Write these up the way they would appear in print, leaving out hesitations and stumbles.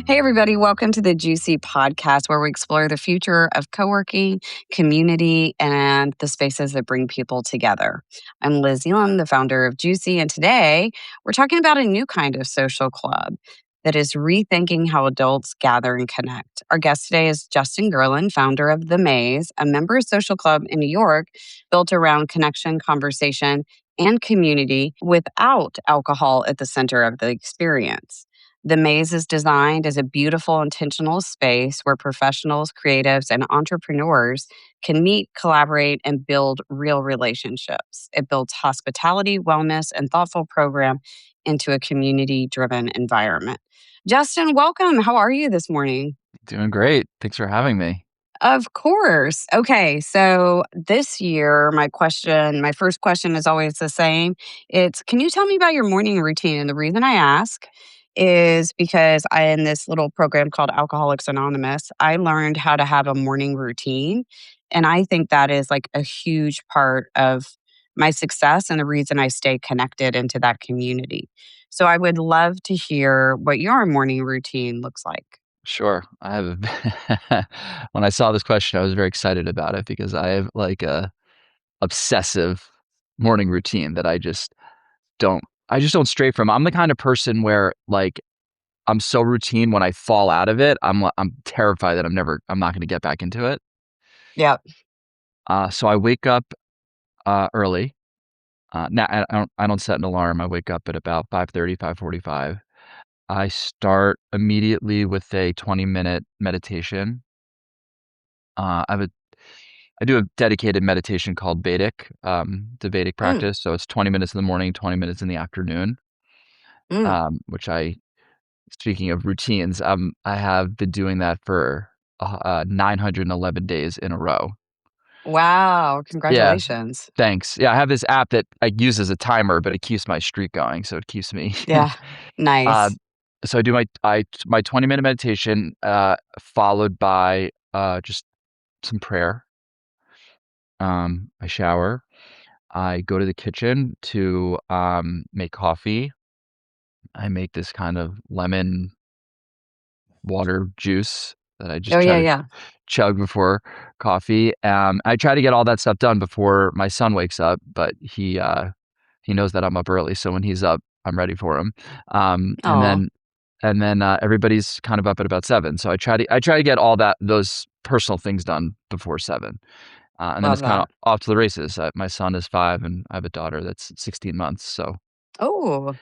Hey, everybody, welcome to the Juicy podcast where we explore the future of co working, community, and the spaces that bring people together. I'm Liz Elam, the founder of Juicy, and today we're talking about a new kind of social club that is rethinking how adults gather and connect. Our guest today is Justin Gurland, founder of The Maze, a member social club in New York built around connection, conversation, and community without alcohol at the center of the experience. The Maze is designed as a beautiful, intentional space where professionals, creatives, and entrepreneurs can meet, collaborate, and build real relationships. It builds hospitality, wellness, and thoughtful program into a community driven environment. Justin, welcome. How are you this morning? Doing great. Thanks for having me. Of course. Okay. So this year, my first question is always the same. It's, can you tell me about your morning routine? And the reason I ask is because in this little program called Alcoholics Anonymous, I learned how to have a morning routine. And I think that is like a huge part of my success and the reason I stay connected into that community. So I would love to hear what your morning routine looks like. Sure. I have when I saw this question, I was very excited about it because I have like a obsessive morning routine that don't I just don't stray from. I'm the kind of person where like I'm so routine when I fall out of it, I'm terrified that I'm not going to get back into it. Yep. So I wake up early. Now I don't set an alarm. I wake up at about 5:30, 5:45. I start immediately with a 20-minute meditation. I have a I do a dedicated meditation called Vedic, the Vedic Mm, practice. So it's 20 minutes in the morning, 20 minutes in the afternoon. mm. Which speaking of routines, I have been doing that for 911 days in a row. Wow, Yeah, congratulations. thanks. Yeah, I have this app that I use as a timer, but it keeps my streak going, so it keeps me. Yeah, uh, nice. so I do my 20-minute meditation, followed by just some prayer. I shower. I go to the kitchen to make coffee. I make this kind of lemon water juice that I just Oh, try yeah, to yeah. chug before coffee. I try to get all that stuff done before my son wakes up, but he knows that I'm up early, so when he's up, I'm ready for him. Um, and Oh, then everybody's kind of up at about 7, so I try to get all those personal things done before 7. And then love it's kinda that. off to the races. My son is 5, and I have a daughter that's 16 months, so Oh,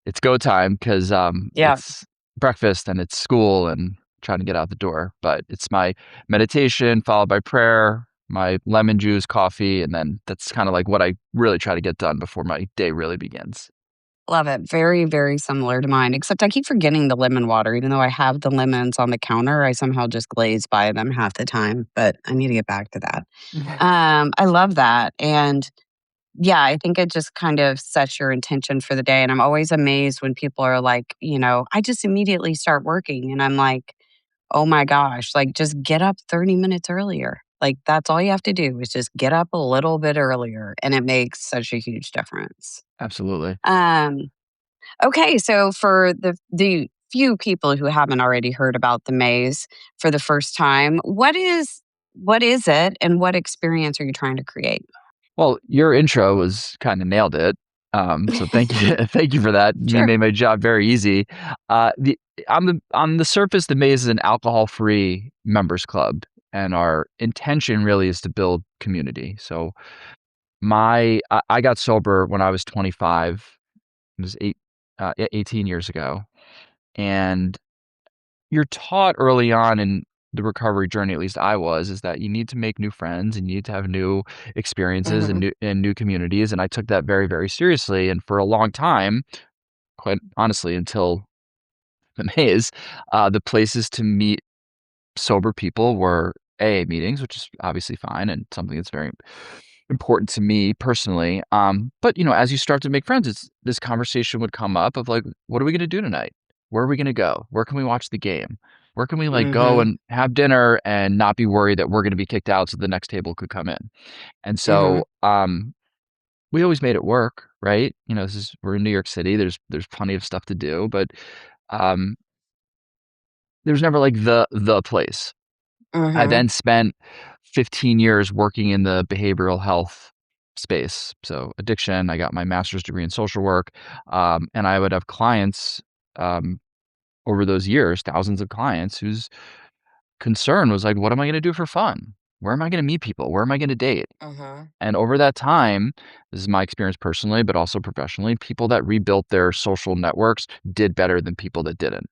it's go time 'cause, yeah, it's breakfast and it's school and trying to get out the door, but it's my meditation followed by prayer, my lemon juice, coffee, and then that's kinda like what I really try to get done before my day really begins. love it. Very, very similar to mine, except I keep forgetting the lemon water. Even though I have the lemons on the counter, I somehow just glaze by them half the time, but I need to get back to that. I love that. And yeah, I think it just kind of sets your intention for the day. And I'm always amazed when people are like, I just immediately start working. And I'm like, oh my gosh, like just get up 30 minutes earlier. Like that's all you have to do is just get up a little bit earlier and it makes such a huge difference. Absolutely. Um okay, so for the few people who haven't already heard about the maze for the first time, what is it and what experience are you trying to create? Well, your intro was kinda nailed it. So thank you thank you for that. You Sure. made my job very easy. The on the surface, the Maze is an alcohol-free members club, and our intention really is to build community. So I got sober when I was 25. It was 18 years ago, and you're taught early on in the recovery journey, at least I was, is that you need to make new friends and you need to have new experiences and Mhm. new communities. And I took that very, very seriously. And for a long time, quite honestly, until the maze, the places to meet sober people were AA meetings, which is obviously fine and something that's very important to me personally. But as you start to make friends, this conversation would come up of like, what are we going to do tonight? Where are we going to go? Where can we watch the game? Where can we like go Mhm. and have dinner and not be worried that we're going to be kicked out so the next table could come in? And Mhm. so we always made it work, right? We're in New York City. There's plenty of stuff to do, but um, There's never like the place. I Mhm. then spent 15 years working in the behavioral health space. So addiction, I got my master's degree in social work, and I would have clients um, over those years, thousands of clients whose concern was like, what am I going to do for fun? Where am I going to meet people? Where am I going to date? Mhm. And over that time, this is my experience personally, but also professionally, people that rebuilt their social networks did better than people that didn't.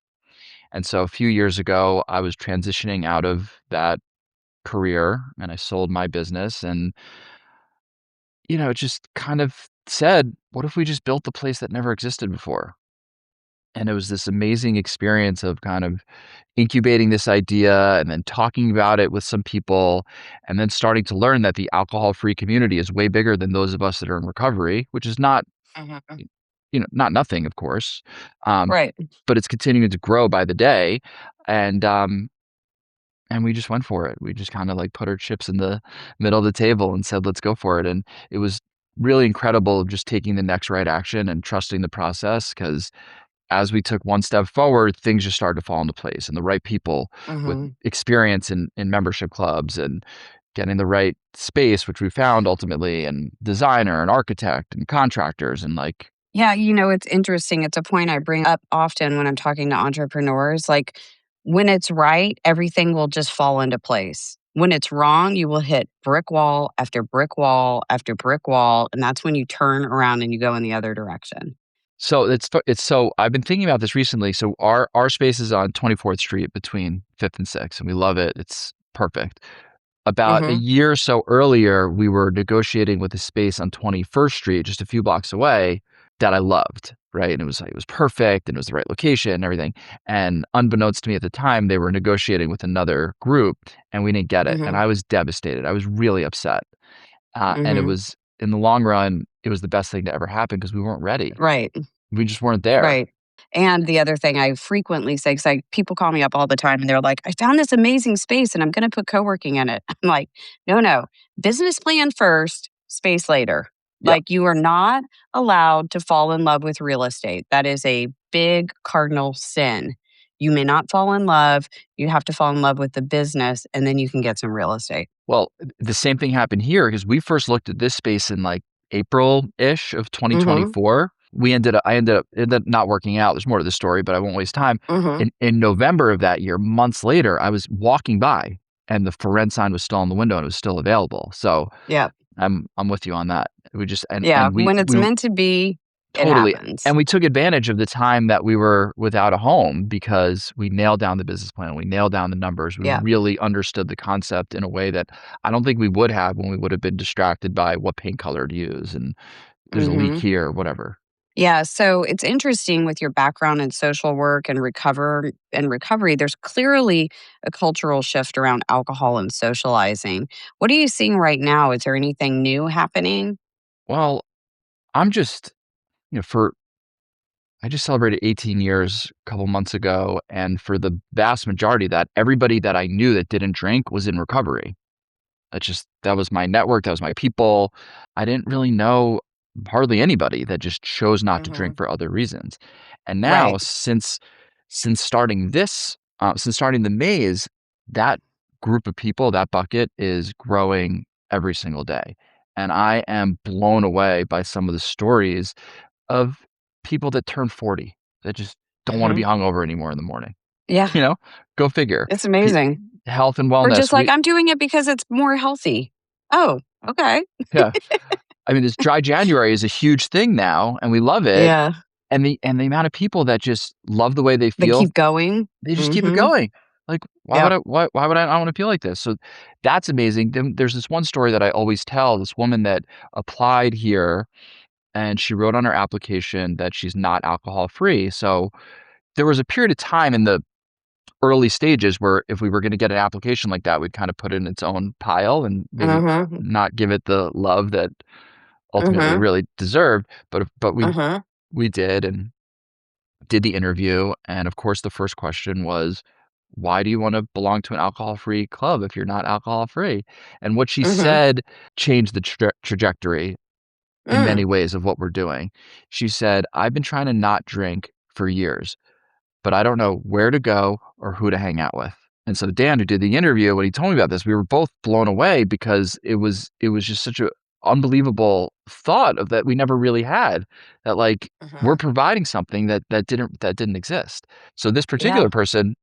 And so a few years ago, I was transitioning out of that career and I sold my business and, just kind of said, what if we just built the place that never existed before? And it was this amazing experience of kind of incubating this idea and then talking about it with some people and then starting to learn that the alcohol-free community is way bigger than those of us that are in recovery, which is not, Mhm. not nothing, of course. Um, Right. but it's continuing to grow by the day. And and we just went for it. We just kinda, like, put our chips in the middle of the table and said, "Let's go for it," and it was really incredible just taking the next right action and trusting the process. Because as we took one step forward, things just started to fall into place, and the right people with Mhm. experience in membership clubs and getting the right space, which we found ultimately, and designer and architect and contractors and, like. Yeah, it's interesting. It's a point I bring up often when I'm talking to entrepreneurs. Like, when it's right, everything will just fall into place. When it's wrong, you will hit brick wall after brick wall after brick wall. And that's when you turn around and you go in the other direction. So it's so I've been thinking about this recently. So our space is on 24th Street between 5th and 6th, and we love it. It's perfect. About a Hmm. year or so earlier, we were negotiating with a space on 21st Street, just a few blocks away, that I loved, right? And it was like, it was perfect and it was the right location and everything. And unbeknownst to me at the time, they were negotiating with another group and we didn't get it. And Hmm. I was devastated. I was really upset. And it Hmm. was in the long run, it was the best thing to ever happen because we weren't ready. Right. We just weren't there. Right. And the other thing I frequently say, because people call me up all the time and they're like, I found this amazing space and I'm going to put co working in it. I'm like, no, no, business plan first, space later. Yeah. Like, you are not allowed to fall in love with real estate. That is a big cardinal sin. You may not fall in love. You have to fall in love with the business and then you can get some real estate. Well, the same thing happened here because we first looked at this space in like April-ish of Mm 2024. I ended up not working out. There's more to the story, but I won't waste time. hmm. Mm hmm. In November of that year, months later, I was walking by and the for rent sign was still on the window and it was still available. So Yeah. I'm with you on that. We just Yeah. and When it's we meant to be, it totally. happens. And we took advantage of the time that we were without a home because we nailed down the business plan. We nailed down the numbers. We Yeah. really understood the concept in a way that I don't think we would have when we would have been distracted by what paint color to use and there's a Mm leak hmm. here, whatever. Yeah, so it's interesting with your background in social work and recovery. There's clearly a cultural shift around alcohol and socializing. What are you seeing right now? Is there anything new happening? Well, I'm just, for I just celebrated 18 years a couple months ago. And for the vast majority of that, everybody that I knew that didn't drink was in recovery. That was my network, that was my people. I didn't really know hardly anybody that just chose not to drink Hmm. for other reasons. And now Right. since starting the maze, that group of people, that bucket is growing every single day. And I am blown away by some of the stories of people that turn 40 that just don't wanna be Hmm. hungover anymore in the morning. Yeah, You know? Go figure. it's Pe amazing. Health and Or wellness. just like, I'm doing it because it's more healthy. Oh, okay. Yeah. I mean, this dry January is a huge thing now, and we love it, Yeah. and the amount of people that just love the way they They feel, keep going. they just keep it Hmm. going. Like, Yeah. why would I not wanna feel like this? So, that's amazing. Then there's this one story that I always tell, this woman that applied here, and she wrote on her application that she's not alcohol free. So, there was a period of time in the early stages where if we were gonna get an application like that, we'd kinda put it in its own pile and maybe Hmm. not give it the love that ultimately Hmm. really deserved, but Hmm. we did and did the interview, and of course, the first question was, "Why do you wanna belong to an alcohol-free club if you're not alcohol-free?" And what she Hmm. said changed the trajectory in Mm. many ways of what we're doing. She said, "I've been trying to not drink for years, but I don't know where to go or who to hang out with. And so Dan, who did the interview, when he told me about this, we were both blown away because it was just such a unbelievable thought of that we never really had, that like we're Mhm. providing something that didn't exist. So this Yeah. particular person,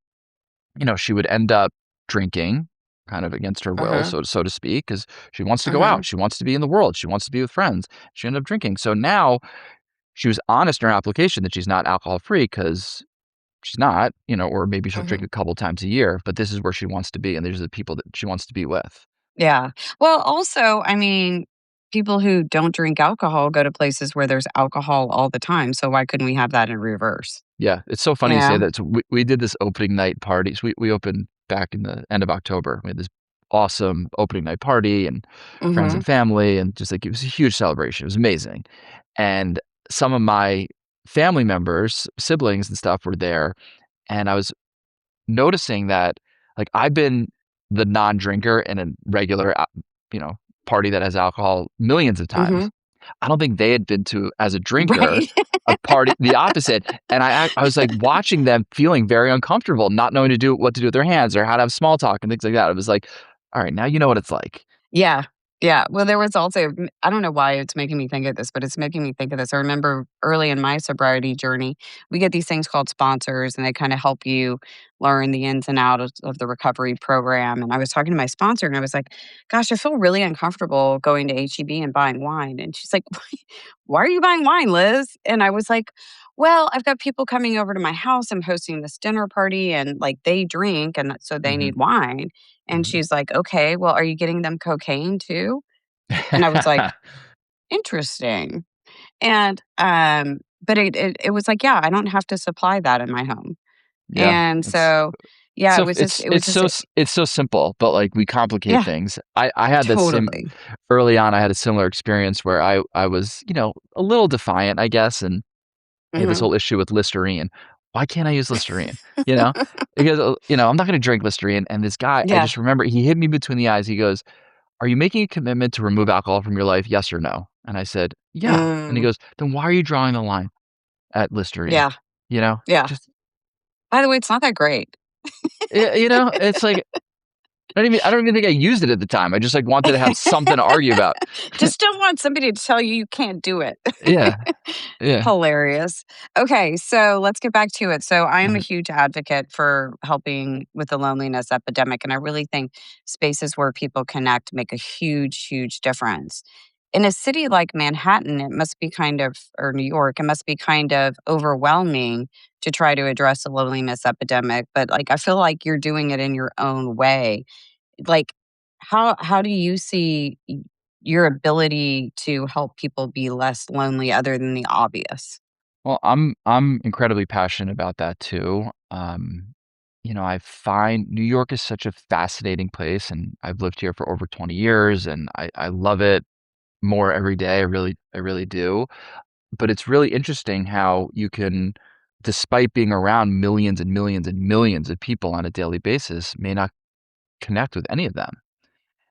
she would end up drinking kind of against her will, Mhm. so to speak, because she wants to go out, Mhm. she wants to be in the world, she wants to be with friends. She ended up drinking. So now she was honest in her application that she's not alcohol free because she's not, or maybe she'll drink Mhm. a couple times a year, but this is where she wants to be, and these are the people that she wants to be with. Yeah. Well, also, I mean, people who don't drink alcohol go to places where there's alcohol all the time, so why couldn't we have that in reverse? Yeah, it's so You funny you say know? that. So we did this opening night party. So we opened back in the end of October. We had this awesome opening night party and friends Mhm. and family, and just like it was a huge celebration. It was amazing. And some of my family members, siblings and stuff were there, and I was noticing that like I've been the non-drinker in a regular, you know, party that has alcohol millions of times. Mhm. I don't think they had been to, as a drinker, Right. a party the opposite, and I was, like, watching them feeling very uncomfortable, not knowing what to do with their hands or how to have small talk and things like that. It was like, "Alright, now you know what it's like." Yeah. Yeah. Well, there was also I don't know why it's making me think of this, but it's making me think of this. I remember early in my sobriety journey, we get these things called sponsors, and they kinda help you learn the ins and outs of the recovery program, and I was talking to my sponsor, and I was like, "Gosh, I feel really uncomfortable going to HEB and buying wine," and she's like, "Why are you buying wine, Liz?" And I was like, "Well, I've got people coming over to my house, I'm hosting this dinner party, and, like, they drink, and so they Mhm, need wine." And mhm. she's like, "Okay, well, are you getting them cocaine too?" And I was like, "Interesting." And, but it was like, "Yeah, I don't have to supply that in my home." Yeah, And it's so, yeah, so it was just a it's so simple, but, like, we complicate yeah, things. I had this sim totally. early on, I had a similar experience where I was, a little defiant, I guess, and I had this Mhm. whole issue with Listerine. Why can't I use Listerine? You know? Because, I'm not gonna drink Listerine, and this guy, I Yeah. just remember he hit me between the eyes. He goes, "Are you making a commitment to remove alcohol from your life, yes or no?" And I said, "Yeah." And he Mm, goes, "Then why are you drawing the line at Listerine?" yeah, You know? yeah. Just By the way, it's not that great. it's like, I don't even think I used it at the time. I just, like, wanted to have something to argue about. Just don't want somebody to tell you you can't do it. Yeah, yeah. Hilarious. Okay, so let's get back to it. So I am a Mhm. huge advocate for helping with the loneliness epidemic, and I really think spaces where people connect make a huge, huge difference. In a city like Manhattan, it must be kind of, or New York, it must be kind of overwhelming to try to address the loneliness epidemic. But like, I feel like you're doing it in your own way. Like, how do you see your ability to help people be less lonely other than the obvious? Well, I'm incredibly passionate about that too. I find New York is such a fascinating place, and I've lived here for over 20 years, and I love it more every day. I really do. But it's really interesting how you can, despite being around millions and millions and millions of people on a daily basis, may not connect with any of them.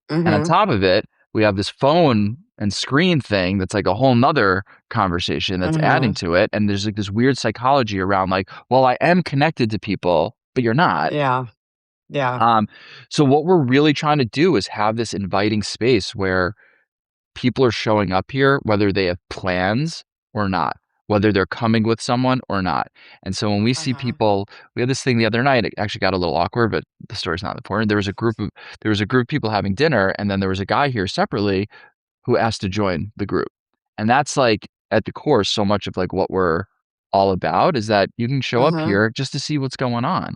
And on Mhm. top of it, we have this phone and screen thing that's like a whole 'nother conversation that's adding Mhm. to it, and there's, like, this weird psychology around, like, "Well, I am connected to people, but you're not." Yeah. Yeah. Um, so what we're really trying to do is have this inviting space where people are showing up here, whether they have plans or not, whether they're coming with someone or not. And so when we see Mhm. people, we had this thing the other night, it actually got a little awkward, but the story's not important. There was a group of people having dinner, and then there was a guy here separately who asked to join the group. And that's like at the core so much of like what we're all about, is that you can show up Mhm. here just to see what's going on.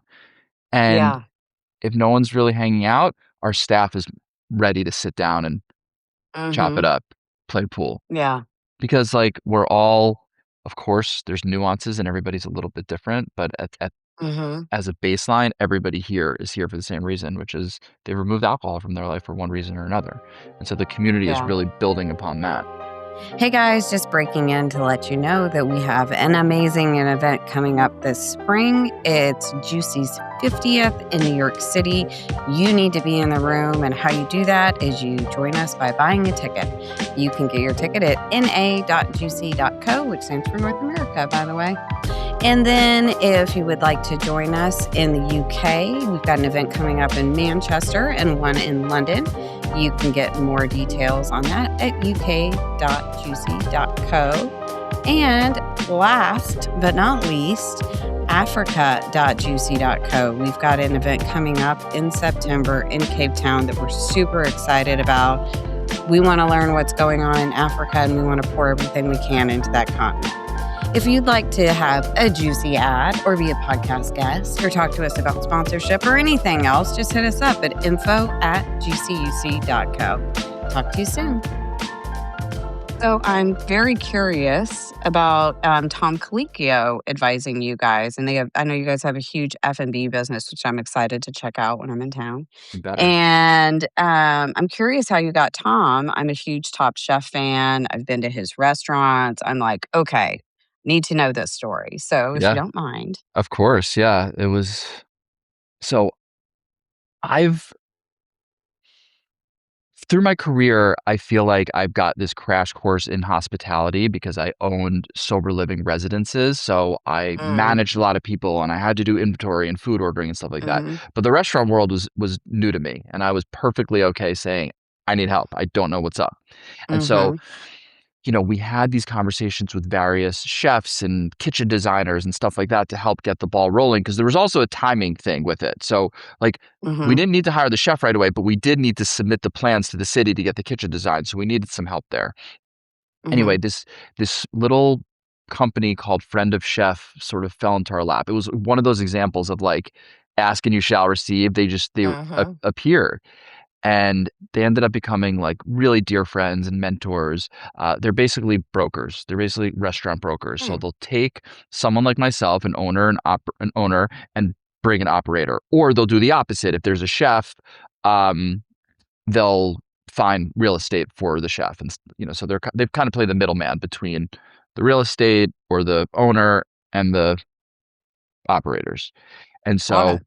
And Yeah. if no one's really hanging out, our staff is ready to sit down and chop it Mhm. up, play pool. Yeah. Because, like, we're all, of course, there's nuances and everybody's a little bit different, but Mhm. as a baseline, everybody here is here for the same reason, which is they removed alcohol from their life for one reason or another. And so the community is Yeah. really building upon that. Hey guys, just breaking in to let you know that we have an amazing event coming up this spring. It's Juicy's 50th in New York City. You need to be in the room, and how you do that is you join us by buying a ticket. You can get your ticket at na.juicy.co, which stands for North America, by the way. And then if you would like to join us in the UK, we've got an event coming up in Manchester and one in London. You can get more details on that at uk.juicy.co. And last but not least, africa.juicy.co. We've got an event coming up in September in Cape Town that we're super excited about. We want to learn what's going on in Africa, and we want to pour everything we can into that continent. If you'd like to have a Juicy ad or be a podcast guest or talk to us about sponsorship or anything else, just hit us up at info@gcuc.co. Talk to you soon. So I'm very curious about Tom Colicchio advising you guys, and I know you guys have a huge F&B business, which I'm excited to check out when I'm in town. Better. And I'm curious how you got Tom. I'm a huge Top Chef fan. I've been to his restaurants. I'm like, okay, need to know this story. So if you Yeah, don't mind. of course. Yeah, it was. So I've through my career, I feel like I've got this crash course in hospitality because I owned sober living residences. So I Mm, managed a lot of people and I had to do inventory and food ordering and stuff like that. mm-hmm, But the restaurant world was new to me, and I was perfectly okay saying, I need help. I don't know what's up. And so, mm-hmm, we had these conversations with various chefs and kitchen designers and stuff like that to help get the ball rolling, because there was also a timing thing with it. So, like, we mm-hmm, didn't need to hire the chef right away, but we did need to submit the plans to the city to get the kitchen design. So we needed some help there. mm-hmm, Anyway, this little company called Friend of Chef sort of fell into our lap. It was one of those examples of like, ask and you shall receive. They mm-hmm, appear, and they ended up becoming like really dear friends and mentors. They're basically brokers. They're basically restaurant brokers. So mm, they'll take someone like myself, an owner, and bring an operator, or they'll do the opposite. If there's a chef, um, they'll find real estate for the chef, and so they've kind of played the middleman between the real estate or the owner and the operators. And got so it.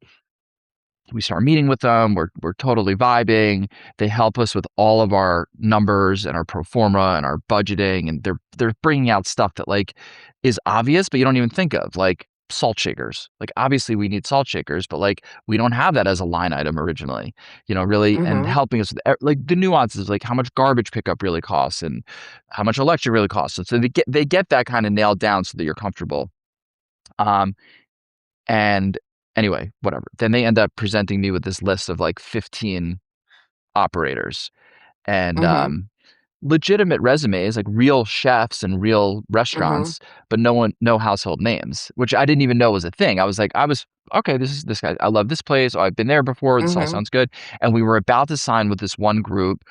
we start meeting with them. We're totally vibing. They help us with all of our numbers and our pro forma and our budgeting, and they're bringing out stuff that like is obvious, but you don't even think of, like salt shakers. Like obviously we need salt shakers, but like we don't have that as a line item originally. Really, and Mm-hmm, helping us with like the nuances, like how much garbage pickup really costs and how much electric really costs. So they get that kind of nailed down so that you're comfortable. Um, and anyway, whatever. Then they end up presenting me with this list of like 15 operators and mm-hmm, legitimate resumes, like real chefs and real mm-hmm, restaurants, but no household names, which I didn't even know was a thing. I was okay, this is this guy. I love this place. Oh, I've been there before. This all mm-hmm, sounds good. And we were about to sign with this one group.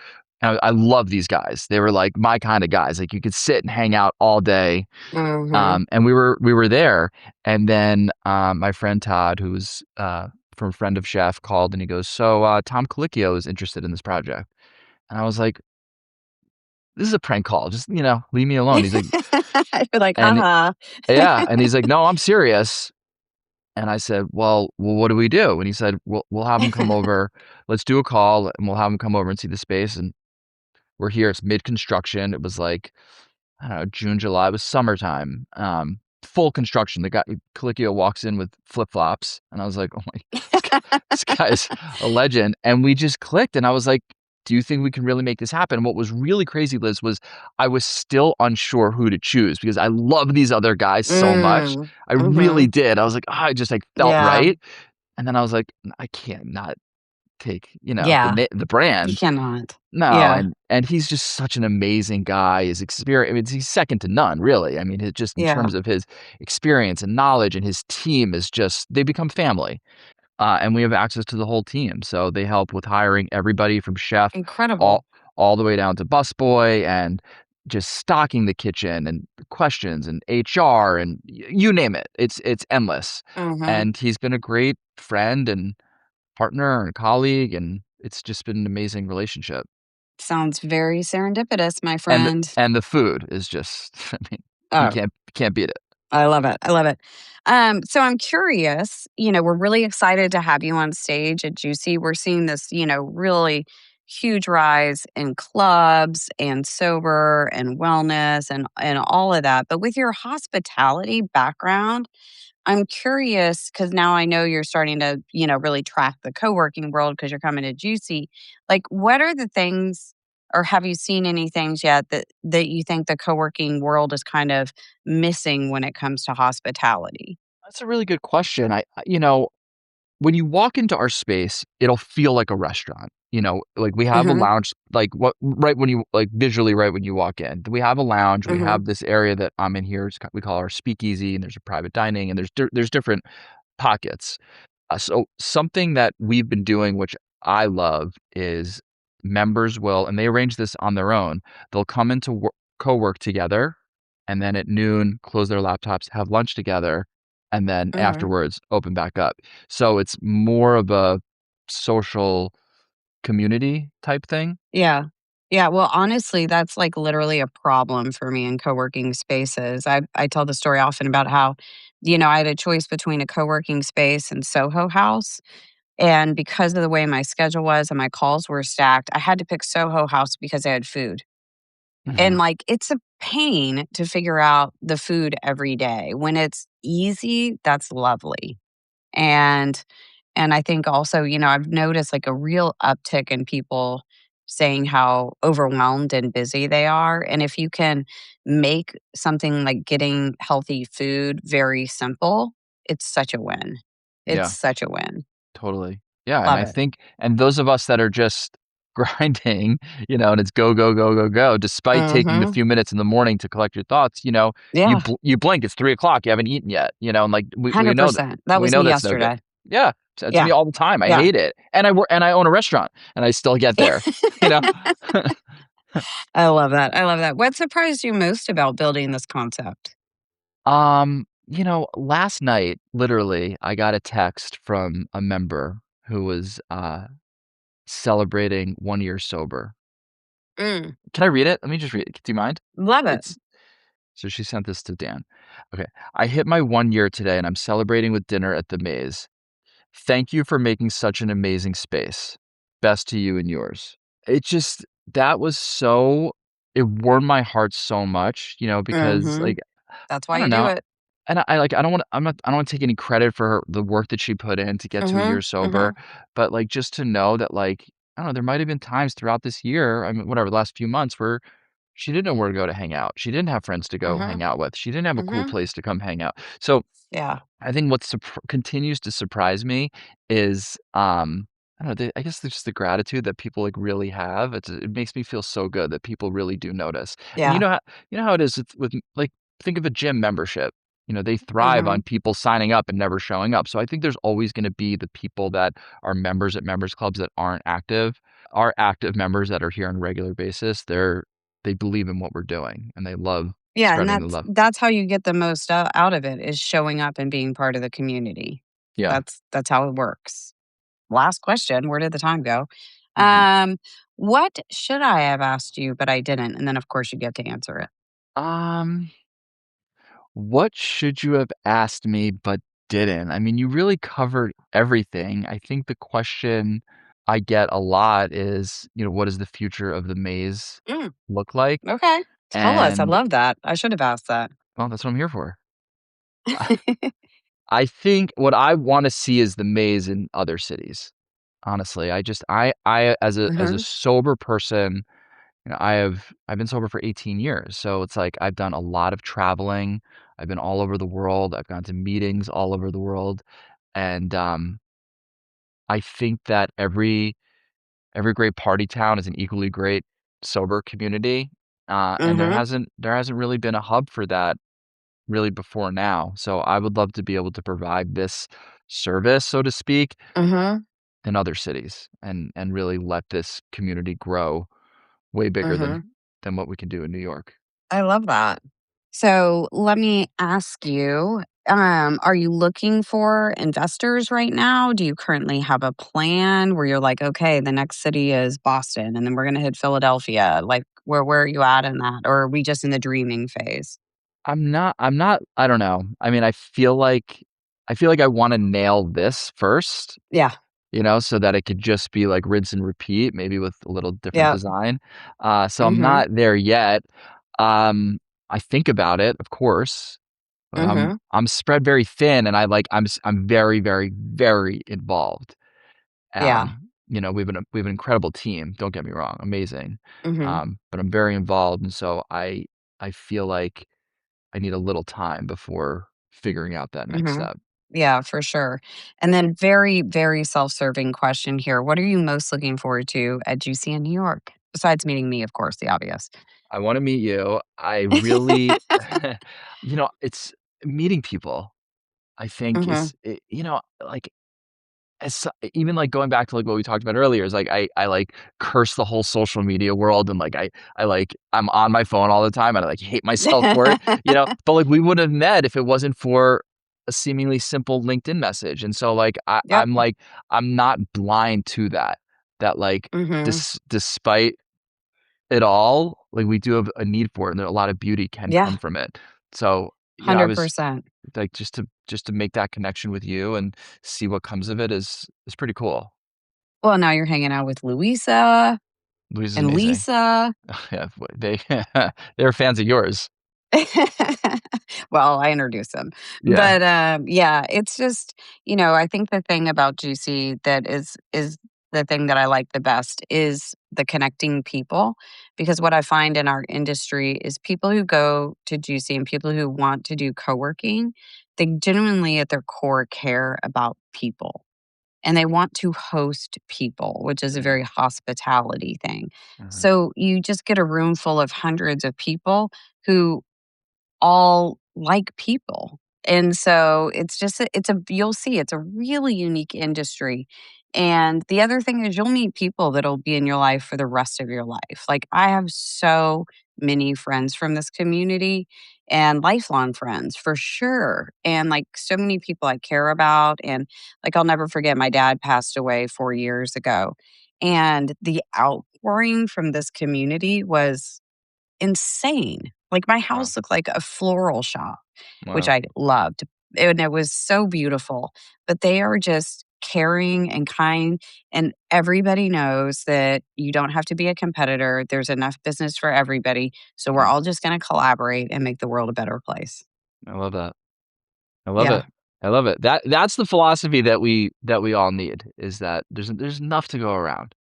And I love these guys. They were like my kind of guys. Like you could sit and hang out all day. mm-hmm. And we were there, and then my friend Todd, who's from Friend of Chef, called and he goes, "So Tom Colicchio is interested in this project," and I was like, "This is a prank call. Just leave me alone." He's like, You're like, and haha. yeah, and he's like, "No, I'm serious." And I said, "Well, what do we do?" And he said, "We'll have him come over. Let's do a call, and we'll have him come over and see the space." And we're here. It's mid construction. It was like I don't know, June, July. It was summertime. Full construction. The guy Colicchio walks in with flip flops, and I was like, "Oh my, this guy's a legend." And we just clicked, and I was like, "Do you think we can really make this happen?" And what was really crazy, Liz, was I was still unsure who to choose because I love these other guys so much. Mm, I really mhm. did. I was like, I just like felt Yeah, right, and then I was like, I can't not take yeah, the you brand. cannot. No, Yeah, and he's just such an amazing guy. His experience, I mean, he's second to none, really. I mean, just in yeah, terms of his experience and knowledge, and his team is just they become family. And we have access to the whole team, so they help with hiring everybody from chef incredible. all all the way down to busboy and just stocking the kitchen and questions and HR and you name it. It's endless. Mhm. And he's been a great friend and partner and colleague, and it's just been an amazing relationship. Sounds very serendipitous, my And the friend. and the food is just I mean, you Oh, can't beat it. I love it, I love it. So I'm curious, we're really excited to have you on stage at Juicy. We're seeing this, really huge rise in clubs and sober and wellness and all of that. But with your hospitality background, I'm curious because now I know you're starting to, really track the co-working world because you're coming to Juicy. Like, what are the things, or have you seen any things yet that you think the co-working world is kind of missing when it comes to hospitality? That's a really good question. When you walk into our space, it'll feel like a restaurant. Like we have a Mhm. lounge, like what right when you like visually right when you walk in. We have a lounge. We Mhm. have this area that I'm in here. We call our speakeasy, and there's a private dining, and there's different pockets. So something that we've been doing, which I love, is members will, and they arrange this on their own. They'll come into co-work together, and then at noon close their laptops, have lunch together, and then Mhm. afterwards open back up. So it's more of a social community type thing. Yeah. Yeah, well, honestly, that's, like, literally a problem for me in co-working spaces. I tell the story often about how, I had a choice between a co-working space and Soho House, and because of the way my schedule was and my calls were stacked, I had to pick Soho House because they had food. And, Mhm. like, it's a pain to figure out the food every day. When it's easy, that's lovely. And I think also, I've noticed like a real uptick in people saying how overwhelmed and busy they are. And if you can make something like getting healthy food very simple, it's such a win. It's Yeah. such a win. Totally. Yeah, and Love I it. think and those of us that are just grinding, and it's go, go, go, go, go, despite taking the Mhm. few minutes in the morning to collect your thoughts, Yeah. you blink, it's 3 o'clock, you haven't eaten yet, and, like, $100%. That we was know me that's no good. yesterday. Yeah, it's me Yeah. all the time, I Yeah. hate it, and I own a restaurant, and I still get there, you know? I love that. I love that. What surprised you most about building this concept? Last night, literally, I got a text from a member who was, celebrating 1 year sober. Mm, Can I read it? Let me just read it. Do you mind? love it. It's so she sent this to Dan. Okay. "I hit my 1 year today, and I'm celebrating with dinner at the Maze. Thank you for making such an amazing space. Best to you and yours." It just that was so it warmed my heart so much, because, Mhm. like, That's I why you don't do know. it. And I don't wanna I don't wanna take any credit for the work that she put in to get to a year Mhm. sober, Mhm. but, like, just to know that, like, I don't know, there might have been times throughout this year, I mean, whatever, the last few months where she didn't know where to go to hang out. She didn't have friends to go hang Mhm. out with. She didn't have a cool Mhm. place to come hang out. So, Yeah. I think what continues to surprise me is, I don't know, I guess it's just the gratitude that people, like, really have. It makes me feel so good that people really do notice. And Yeah. you know how it is with, like, think of a gym membership. They thrive Mhm. on people signing up and never showing up. So I think there's always gonna be the people that are members at members clubs that aren't active. Our active members that are here on a regular basis, they believe in what we're doing, and they love Yeah, and spreading the that's love. that's how you get the most out of it is showing up and being part of the community. Yeah. That's how it works. Last question, where did the time go? Mhm. Um, what should I have asked you, but I didn't? And then, of course, you get to answer it. Um What should you have asked me but didn't? I mean, you really covered everything. I think the question I get a lot is, what does the future of the maze Mm, look like? okay. Tell us. I And, love that. I should have asked that. well, that's what I'm here for. I I think what I wanna see is the maze in other cities. Honestly, I as a Mhm. sober person, I've been sober for 18 years, so it's like I've done a lot of traveling. I've been all over the world. I've gone to meetings all over the world, and, I think that every great party town is an equally great sober community, and Mhm. there hasn't really been a hub for that really before now, so I would love to be able to provide this service, so to speak, Mhm. in other cities and really let this community grow way bigger Mhm. than what we can do in New York. I love that. So let me ask you, are you looking for investors right now? Do you currently have a plan where you're like, okay, the next city is Boston and then we're gonna hit Philadelphia? Like where are you at in that? Or are we just in the dreaming phase? I don't know. I mean, I feel like I wanna nail this first, Yeah. so that it could just be like rinse and repeat, maybe with a little different Yep. design. So I'm Mhm. not there yet. Um, I think about it, of course, but I'm Mhm. I'm spread very thin, and I'm very, very, very involved. Yeah. We have an incredible team, don't get me wrong, amazing. Mhm. But I'm very involved, and so I feel like I need a little time before figuring out that next Mhm. step. Yeah, for sure. And then very, very self-serving question here. What are you most looking forward to at Juicy in New York? Besides meeting me, of course, the obvious. I wanna meet you. I really it's meeting people, I think Mhm. is, like, even, like, going back to, like, what we talked about earlier is, like, I like, curse the whole social media world and, like, I'm on my phone all the time and I, like, hate myself for it? But, like, we wouldn't have met if it wasn't for a seemingly simple LinkedIn message, and so, like, Yep. I'm not blind to that, like, Mhm. despite it all, like, we do have a need for it, and there a lot of beauty can Yeah, come from it. So, I was 100%. like, just to make that connection with you and see what comes of it is pretty cool. Well, now you're hanging out with Louisa Louise is and amazing. Lisa. Yeah, they they're fans of yours. Well, I introduced them. Yeah. But, yeah, it's just, I think the thing about Juicy that is the thing that I like the best is the connecting people, because what I find in our industry is people who go to Juicy and people who want to do co-working, they genuinely at their core care about people, and they want to host people, which is a Mhm, very hospitality thing. mhm, So you just get a room full of hundreds of people who all like people. And so it's a you'll see it's a really unique industry. And the other thing is you'll meet people that'll be in your life for the rest of your life. Like I have so many friends from this community and lifelong friends for sure. And like so many people I care about. And like I'll never forget my dad passed away 4 years ago. And the outpouring from this community was insane. Like, my wow, house looked like a floral shop, which wow, I loved, and it was so beautiful, but they are just caring and kind, and everybody knows that you don't have to be a competitor, there's enough business for everybody, so we're yeah, all just gonna collaborate and make the world a better place. I love that. I love Yeah. it. I love it. That's the philosophy that we all need, is that there's enough to go around,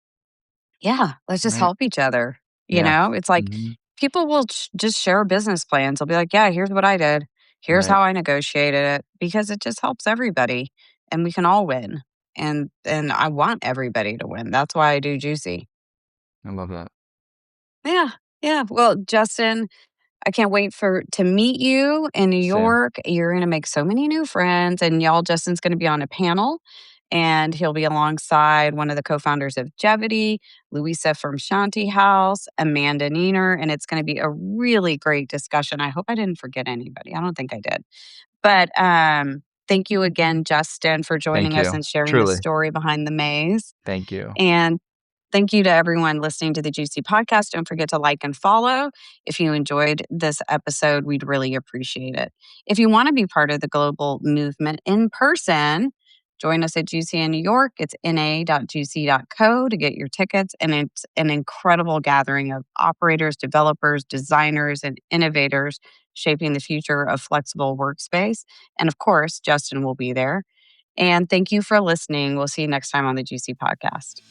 Yeah, let's just right? help each other, Yeah. It's like Mhm, people will just share business plans. They'll be like, "Yeah, here's what I did. Here's right. how I negotiated it," because it just helps everybody and we can all win. And I want everybody to win. That's why I do Juicy. I love that. Yeah. Yeah. Well, Justin, I can't wait for to meet you in New Same. York. You're gonna make so many new friends, and y'all, Justin's gonna be on a panel, and he'll be alongside one of the co-founders of Jevity, Louisa from Shanti House, Amanda Neener, and it's gonna be a really great discussion. I hope I didn't forget anybody. I don't think I did. But thank you again, Justin, for Thank joining us you. and sharing the Truly. story behind the maze. Thank you. And thank you to everyone listening to the Juicy podcast. Don't forget to like and follow. If you enjoyed this episode, we'd really appreciate it. If you want to be part of the global movement in person, join us at Juicy in New York. It's na.juicy.co to get your tickets. And it's an incredible gathering of operators, developers, designers, and innovators shaping the future of flexible workspace. And of course, Justin will be there. And thank you for listening. We'll see you next time on the Juicy podcast.